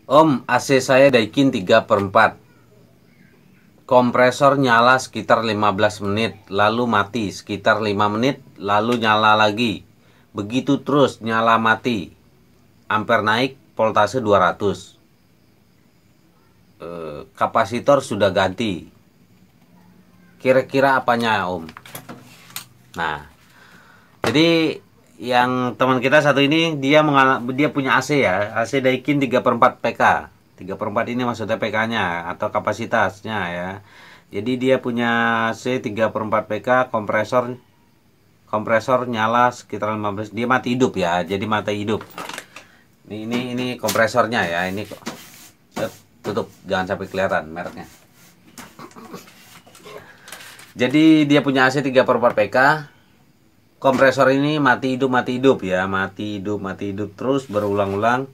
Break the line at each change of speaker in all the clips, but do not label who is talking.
Om, AC saya Daikin 3/4. Kompresor nyala sekitar 15 menit, lalu mati sekitar 5 menit, lalu nyala lagi. Begitu terus nyala mati. Ampere naik, voltase 200. Kapasitor sudah ganti. Kira-kira apanya, Om? Nah, jadi yang teman kita satu ini dia punya AC ya, AC Daikin 3/4 PK. 3/4 ini maksudnya PK-nya atau kapasitasnya ya. Jadi dia punya AC 3/4 PK, kompresor kompresor nyala sekitar 15, dia mati hidup ya. Jadi mati hidup. Ini kompresornya ya, ini tutup jangan sampai kelihatan mereknya. Jadi dia punya AC 3/4 PK. Kompresor ini mati hidup ya, mati hidup terus berulang-ulang.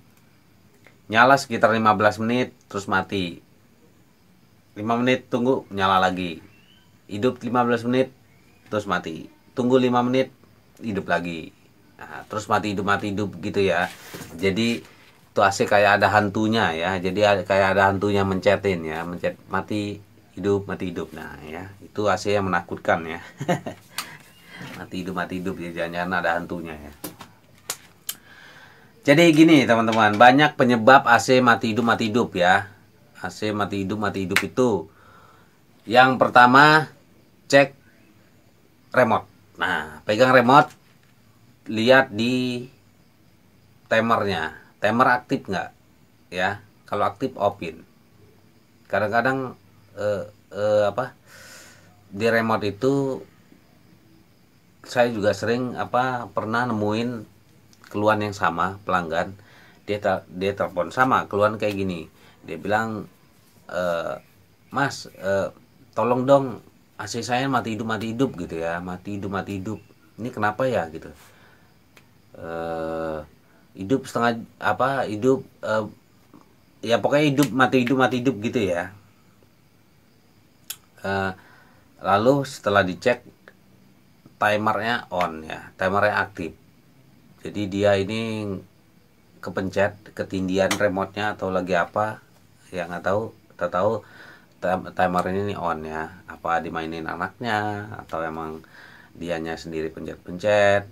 Nyala sekitar 15 menit terus mati. 5 menit tunggu nyala lagi. Hidup 15 menit terus mati. Tunggu 5 menit hidup lagi. Nah, terus mati hidup gitu ya. Jadi itu AC kayak ada hantunya ya. Jadi kayak ada hantunya mencetin ya, mencet mati hidup. Nah, ya, itu AC yang menakutkan ya. mati hidup ya, jangan-jangan ada hantunya ya. Jadi gini teman-teman, banyak penyebab AC mati hidup ya. AC mati hidup itu, yang pertama cek remote. Nah, pegang remote, lihat di timernya, timer aktif nggak ya. Kalau aktif opin. Kadang-kadang di remote itu saya juga sering pernah nemuin keluhan yang sama pelanggan. Dia telepon sama keluhan kayak gini. Dia bilang, Mas, tolong dong AC saya mati hidup gitu ya, mati hidup. Ini kenapa ya gitu? Hidup setengah hidup, ya pokoknya mati hidup gitu ya. Lalu setelah dicek, timernya on ya, timernya aktif. Jadi dia ini kepencet ketindihan remote-nya atau lagi apa ya, nggak tahu. Kita tahu timer ini on ya, apa dimainin anaknya atau emang dianya sendiri pencet-pencet.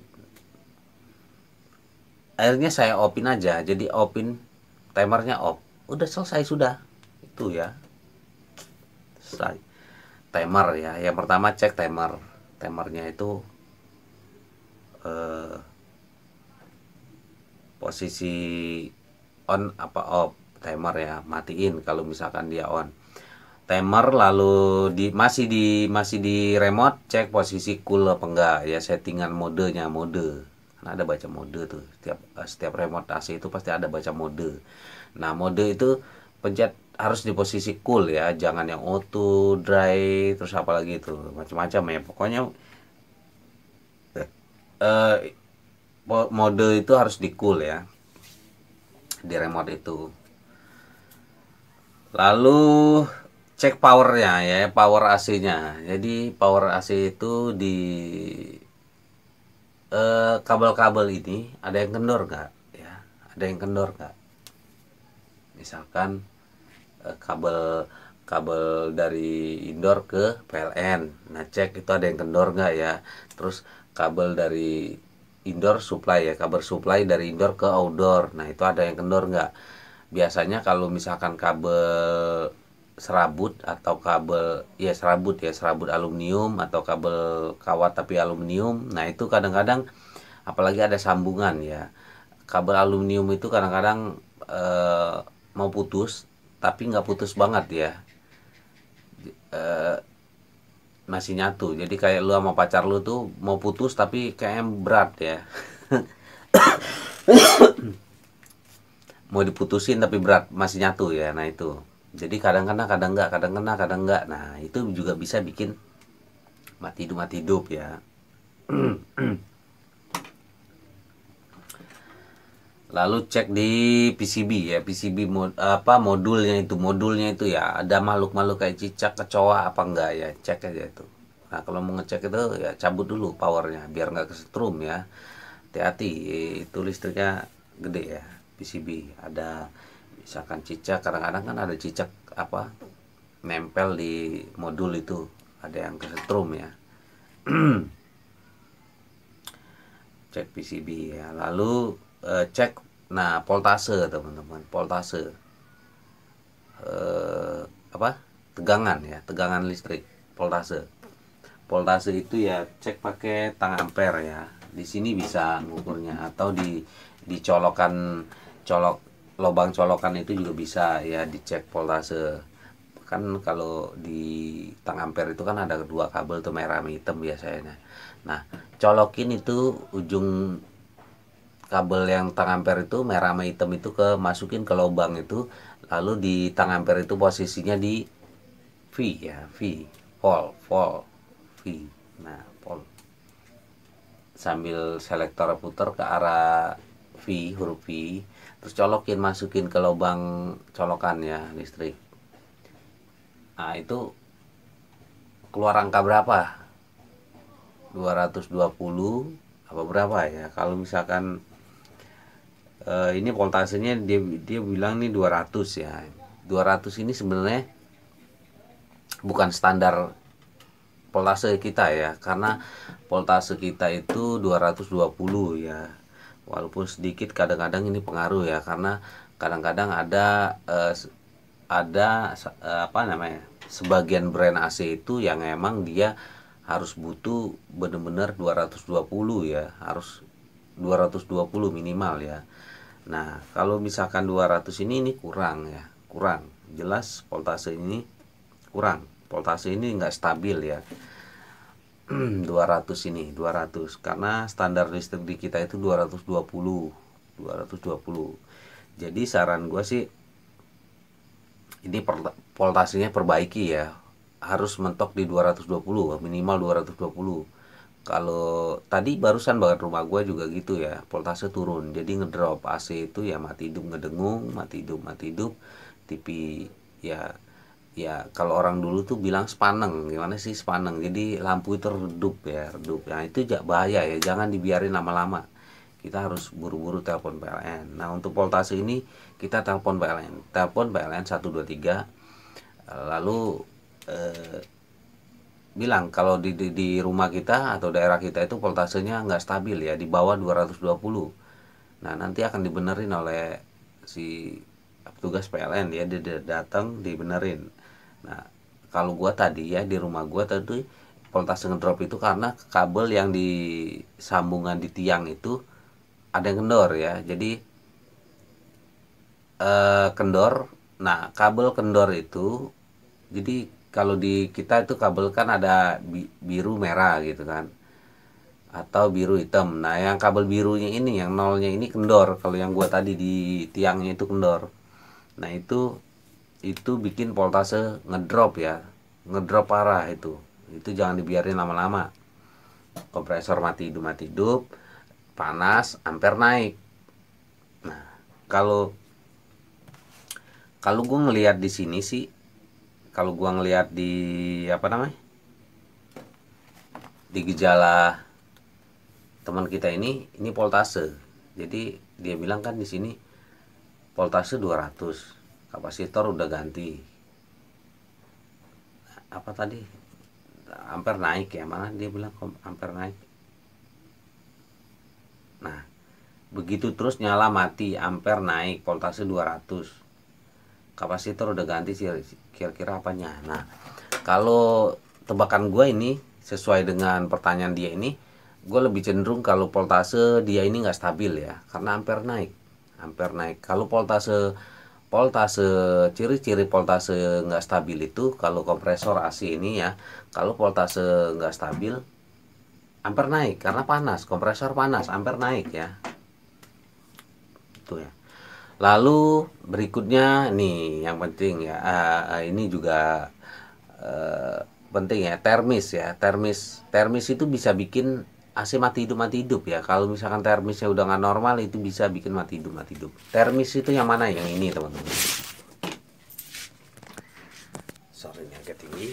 Akhirnya saya opin aja, jadi opin timernya off, udah selesai sudah itu ya, selesai. Timer ya, yang pertama cek timernya itu posisi on apa off. Timer ya matiin kalau misalkan dia on timer. Lalu masih di remote, cek posisi cool apa enggak ya, settingan mode. Karena ada baca mode tuh, setiap remote AC itu pasti ada baca mode. Nah, mode itu pencet harus di posisi cool ya, jangan yang auto, dry, terus apalagi itu macam-macam ya. Pokoknya mode itu harus di cool ya, di remote itu. Lalu cek powernya ya, power AC-nya. Jadi power AC itu di kabel-kabel ini ada yang kendor nggak ya, ada yang kendor nggak. Misalkan kabel dari indoor ke PLN, nah cek itu ada yang kendor nggak ya. Terus kabel dari indoor supply ya, kabel supply dari indoor ke outdoor, nah itu ada yang kendor nggak. Biasanya kalau misalkan kabel serabut atau kabel ya serabut aluminium atau kabel kawat tapi aluminium, nah itu kadang-kadang apalagi ada sambungan ya, kabel aluminium itu kadang-kadang mau putus tapi nggak putus banget ya, masih nyatu. Jadi kayak lu sama pacar lu tuh mau putus tapi kayaknya berat ya. Mau diputusin tapi berat, masih nyatu ya. Nah itu, jadi kadang kena kadang enggak. Nah itu juga bisa bikin mati hidup ya. Lalu cek di PCB ya, modulnya itu ya, ada makhluk kayak cicak, kecoa apa enggak ya, cek aja itu. Nah kalau mau ngecek itu ya cabut dulu powernya biar nggak kesetrum ya. Hati-hati, itu listriknya gede ya, PCB. Ada Misalkan cicak, kadang-kadang kan ada cicak apa nempel di modul itu, ada yang kesetrum ya. Cek PCB ya, lalu cek nah voltase teman-teman, voltase apa tegangan ya, tegangan listrik, voltase. Voltase itu ya cek pakai tang ampere ya. Di sini bisa ngukurnya, atau dicolokan, colok lubang colokan itu juga bisa ya, dicek voltase. Kan kalau di tang ampere itu kan ada dua kabel tuh, merah sama hitam biasanya. Nah, colokin itu ujung kabel yang tang ampere itu merah sama hitam itu, masukin ke lubang itu, lalu di tang ampere itu posisinya di V ya, V, volt V. Nah, volt, sambil selektor putar ke arah V, huruf V, terus colokin, masukin ke lubang colokan ya, listrik. Nah, itu keluar angka berapa? 220 apa berapa ya? Kalau misalkan ini voltasenya dia bilang nih 200 ya. 200 ini sebenarnya bukan standar voltase kita ya, karena voltase kita itu 220 ya. Walaupun sedikit kadang-kadang ini pengaruh ya, karena kadang-kadang ada apa namanya, sebagian brand AC itu yang emang dia harus butuh bener-bener 220 ya, harus 220 minimal ya. Nah, kalau misalkan 200 ini kurang ya, kurang. Jelas voltase ini kurang. Voltase ini nggak stabil ya. 200 ini, 200. Karena standar listrik di kita itu 220. 220. Jadi saran gue sih ini voltasenya perbaiki ya. Harus mentok di 220, minimal 220. Kalau tadi barusan banget rumah gue juga gitu ya, voltase turun, jadi ngedrop. AC itu ya mati hidup, ngedengung, mati hidup TV ya. Ya kalau orang dulu tuh bilang sepaneng, gimana sih sepaneng, jadi lampu itu redup ya, redup. Nah itu bahaya ya, jangan dibiarin lama-lama, kita harus buru-buru telepon PLN. Nah untuk voltase ini kita telepon PLN 123, lalu bilang kalau di rumah kita atau daerah kita itu voltasenya nggak stabil ya, di bawah 220. Nah nanti akan dibenerin oleh si petugas PLN ya, dia datang dibenerin. Nah kalau gua tadi ya, di rumah gua tadi voltase ngedrop itu karena kabel yang disambungan di tiang itu ada yang kendor ya, jadi kendor. Nah kabel kendor itu, jadi kalau di kita itu kabel kan ada biru merah gitu kan, atau biru hitam. Nah yang kabel birunya ini, yang nolnya ini kendor. Kalau yang gua tadi di tiangnya itu kendor. Nah itu bikin voltase ngedrop ya, ngedrop parah itu. Itu jangan dibiarin lama-lama. Kompresor mati hidup, panas, ampere naik. Nah kalau kalau gue ngelihat di sini sih, kalau gua ngelihat di apa namanya, di gejala teman kita ini voltase. Jadi dia bilang kan di sini voltase 200, kapasitor udah ganti. Apa tadi, ampere naik ya, mana dia bilang ampere naik. Nah begitu terus nyala mati, ampere naik, voltase 200, kapasitor udah ganti sih, kira-kira apanya. Nah kalau tebakan gue ini sesuai dengan pertanyaan dia ini, gue lebih cenderung kalau voltase dia ini nggak stabil ya, karena ampere naik, ampere naik. Kalau voltase voltase ciri-ciri voltase nggak stabil itu, kalau kompresor AC ini ya, kalau voltase nggak stabil, ampere naik karena panas, kompresor panas, ampere naik ya, itu ya. Lalu berikutnya nih yang penting ya, ini juga penting ya, termis ya. Termis itu bisa bikin AC mati hidup ya. Kalau misalkan termisnya udah nggak normal, itu bisa bikin mati hidup. Termis itu yang mana? Yang ini teman-teman. Sorry ini agak tinggi.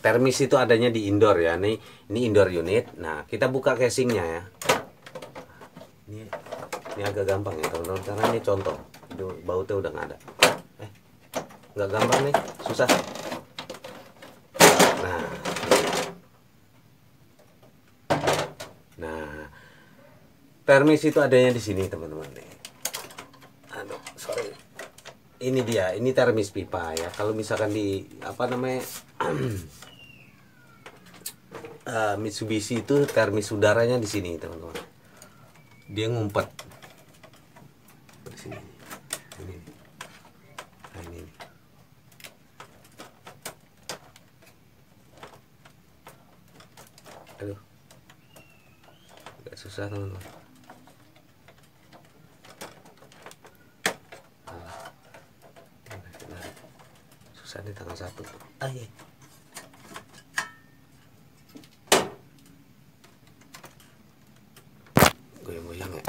Termis itu adanya di indoor ya. Ini indoor unit. Nah kita buka casingnya ya. ini ini agak gampang ya teman-teman, karena ini contoh, itu bautnya udah nggak ada. Nggak gampang nih, susah. Nah, termis itu adanya di sini teman-teman nih. Aduh, sorry. Ini dia, ini termis pipa ya. Kalau misalkan di apa namanya Mitsubishi itu termis udaranya di sini teman-teman. Dia ngumpet di sini. Ini. Nah, ini. Aduh, agak susah teman-teman. Susah di tanggal 1. Iya. Goyang-goyang ya.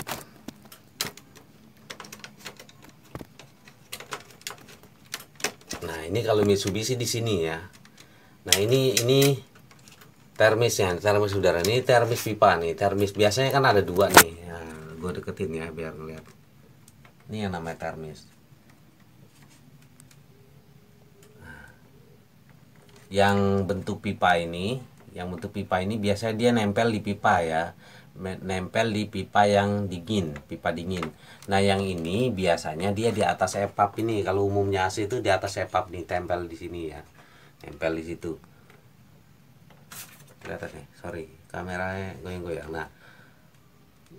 Nah, ini kalau Mitsubishi di sini ya. Nah, ini termisnya, termis udara. Ini termis pipa nih. Termis biasanya kan ada 2 nih. Nah, gue deketin ya biar ngeliat. Ini yang namanya termis. Nah, yang bentuk pipa ini biasanya dia nempel di pipa ya. Nempel di pipa yang dingin, pipa dingin. Nah, yang ini biasanya dia di atas epap ini. Kalau umumnya AC itu di atas epap nih, tempel di sini ya. Nempel di situ. Kelihatan nih, sorry, kameranya goyang-goyang. Nah,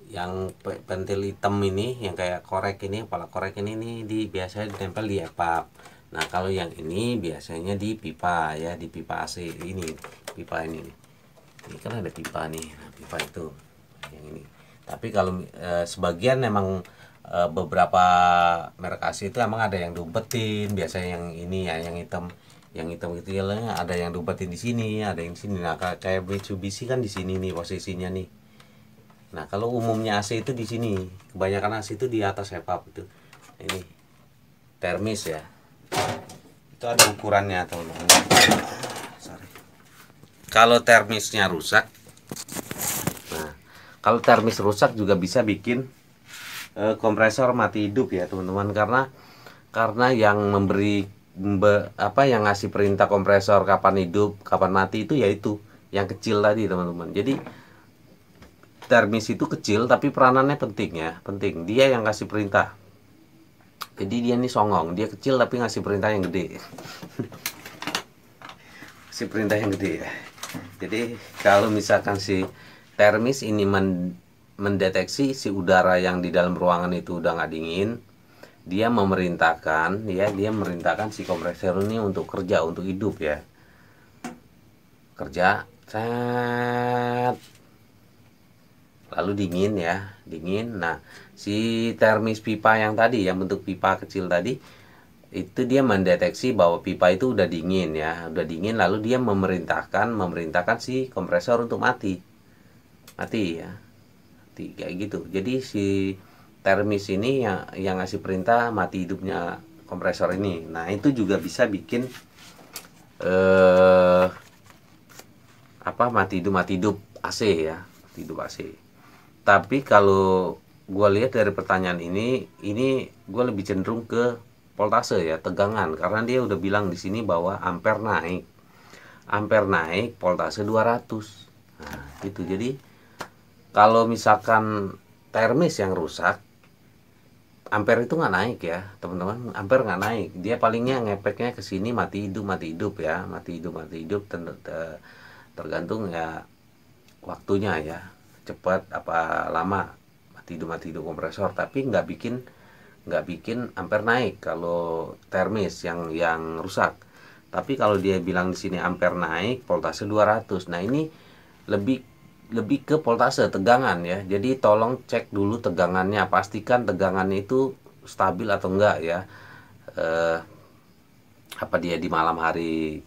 yang pentil hitam ini, yang kayak korek ini, kepala korek ini nih biasanya ditempel di epap. Nah, kalau yang ini biasanya di pipa ya, di pipa AC ini, pipa ini nih. Ini kan ada pipa nih, nah, pipa itu yang ini. Tapi kalau sebagian memang beberapa merek AC itu emang ada yang diumpetin, biasanya yang ini ya, yang hitam itu ya, ada yang diumpetin di sini, ada yang di sini. Nah, kayak Mitsubishi kan di sini nih posisinya nih. Nah, kalau umumnya AC itu di sini, kebanyakan AC itu di atas epap itu. Ini termis ya. Itu ada ukurannya teman-teman. Sorry. Kalau termisnya rusak, nah, kalau termis rusak juga bisa bikin kompresor mati hidup ya teman-teman, karena yang yang ngasih perintah kompresor kapan hidup kapan mati itu yaitu yang kecil tadi teman-teman. Jadi termis itu kecil tapi peranannya penting, dia yang ngasih perintah. Jadi dia ini songong, dia kecil tapi ngasih perintah yang gede. Ngasih perintah yang gede ya. Jadi kalau misalkan si termis ini mendeteksi si udara yang di dalam ruangan itu udah nggak dingin, dia memerintahkan si kompresor ini untuk kerja, untuk hidup ya. Kerja, set. Lalu dingin ya, dingin. Nah, si termis pipa yang tadi, yang bentuk pipa kecil tadi, itu dia mendeteksi bahwa pipa itu udah dingin ya, udah dingin, lalu dia memerintahkan si kompresor untuk mati ya, mati kayak gitu. Jadi si termis ini yang ngasih perintah mati hidupnya kompresor ini. Nah, itu juga bisa bikin mati hidup AC ya, mati hidup AC. Tapi kalau gue lihat dari pertanyaan ini gue lebih cenderung ke voltase ya, tegangan, karena dia udah bilang di sini bahwa ampere naik, voltase 200. Nah, gitu. Jadi kalau misalkan termis yang rusak, ampere itu nggak naik ya teman-teman, ampere nggak naik, dia palingnya ngepeknya ke sini mati hidup ya, mati hidup tergantung ya waktunya ya, cepat apa lama mati hidup kompresor, tapi nggak bikin ampere naik kalau termis yang rusak. Tapi kalau dia bilang di sini ampere naik, voltase 200. Nah, ini lebih ke voltase, tegangan ya. Jadi tolong cek dulu tegangannya, pastikan tegangannya itu stabil atau enggak ya. Apa dia di malam hari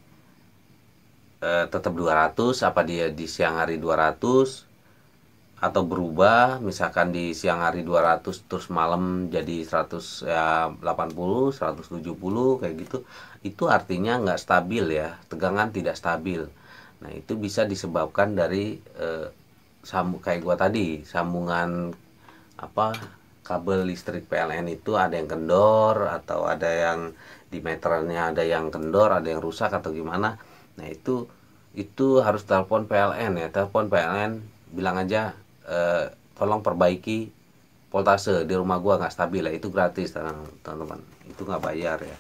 tetap 200, apa dia di siang hari 200, atau berubah, misalkan di siang hari 200 terus malam jadi 180, 170 kayak gitu. Itu artinya nggak stabil ya, tegangan tidak stabil. Nah, itu bisa disebabkan dari kayak gua tadi, sambungan apa kabel listrik PLN itu ada yang kendor atau ada yang di meterannya ada yang kendor, ada yang rusak atau gimana. Nah itu harus telepon PLN ya, telepon PLN, bilang aja tolong perbaiki voltase di rumah gua nggak stabil ya. Itu gratis teman-teman, itu nggak bayar ya,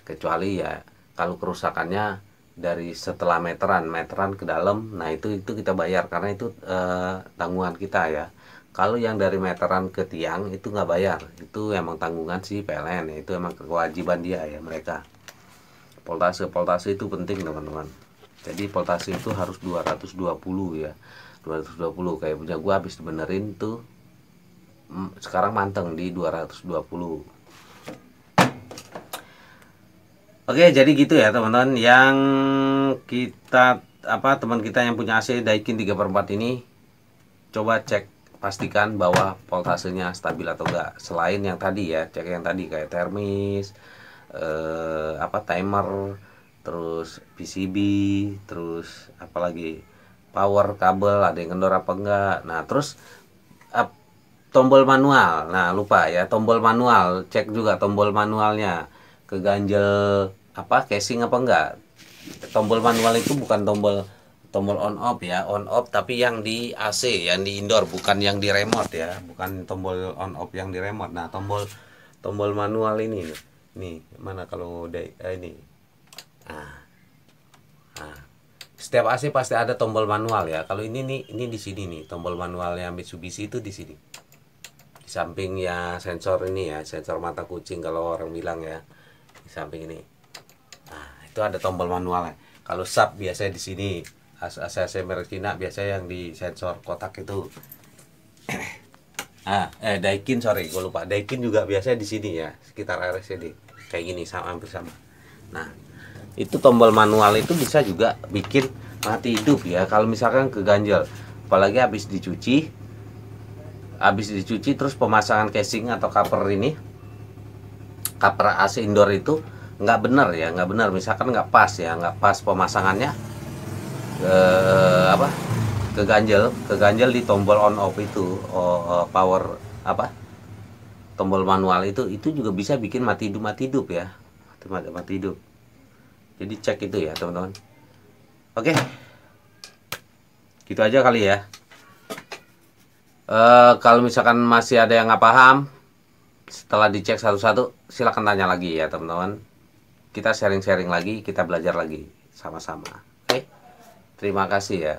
kecuali ya kalau kerusakannya dari setelah meteran ke dalam, nah itu kita bayar karena itu tanggungan kita ya. Kalau yang dari meteran ke tiang itu nggak bayar, itu emang tanggungan si PLN ya, itu emang kewajiban dia ya mereka. Voltase itu penting teman-teman. Jadi voltase itu harus 220 ya, 220. Kayak punya gua habis dibenerin tuh sekarang manteng di 220. Oke, jadi gitu ya teman-teman, yang kita teman kita yang punya AC Daikin 3/4 ini coba cek, pastikan bahwa voltasenya stabil atau enggak. Selain yang tadi ya, cek yang tadi kayak termis, timer, terus PCB, terus apalagi power kabel ada yang kendor apa enggak. Nah, terus tombol manual. Nah, lupa ya, tombol manual, cek juga tombol manualnya keganjel casing apa enggak. Tombol manual itu bukan tombol on off ya, on off tapi yang di AC, yang di indoor, bukan yang di remote ya, bukan tombol on off yang di remote. Nah, tombol manual ini nih mana kalau ini. Nah, setiap AC pasti ada tombol manual ya. Kalau ini di sini nih, tombol manualnya Mitsubishi itu di sini. Di samping ya sensor ini ya, sensor mata kucing kalau orang bilang ya. Di samping ini. Nah, itu ada tombol manualnya. Kalau sub biasanya di sini. AC merek Cina biasanya yang di sensor kotak itu. Daikin, sorry, gue lupa. Daikin juga biasanya di sini ya, sekitar RSCD. Kayak gini, hampir sama. Nah, itu tombol manual itu bisa juga bikin mati hidup ya. Kalau misalkan keganjel, apalagi habis dicuci terus pemasangan casing atau cover cover AC indoor itu nggak benar ya, nggak benar. Misalkan nggak pas pemasangannya, keganjel di tombol on off itu, power tombol manual itu juga bisa bikin mati hidup ya, mati hidup. Jadi cek itu ya teman-teman. Oke, gitu aja kali ya. Kalau misalkan masih ada yang nggak paham setelah dicek satu-satu, silakan tanya lagi ya teman-teman. Kita sharing-sharing lagi, kita belajar lagi sama-sama. Oke, terima kasih ya.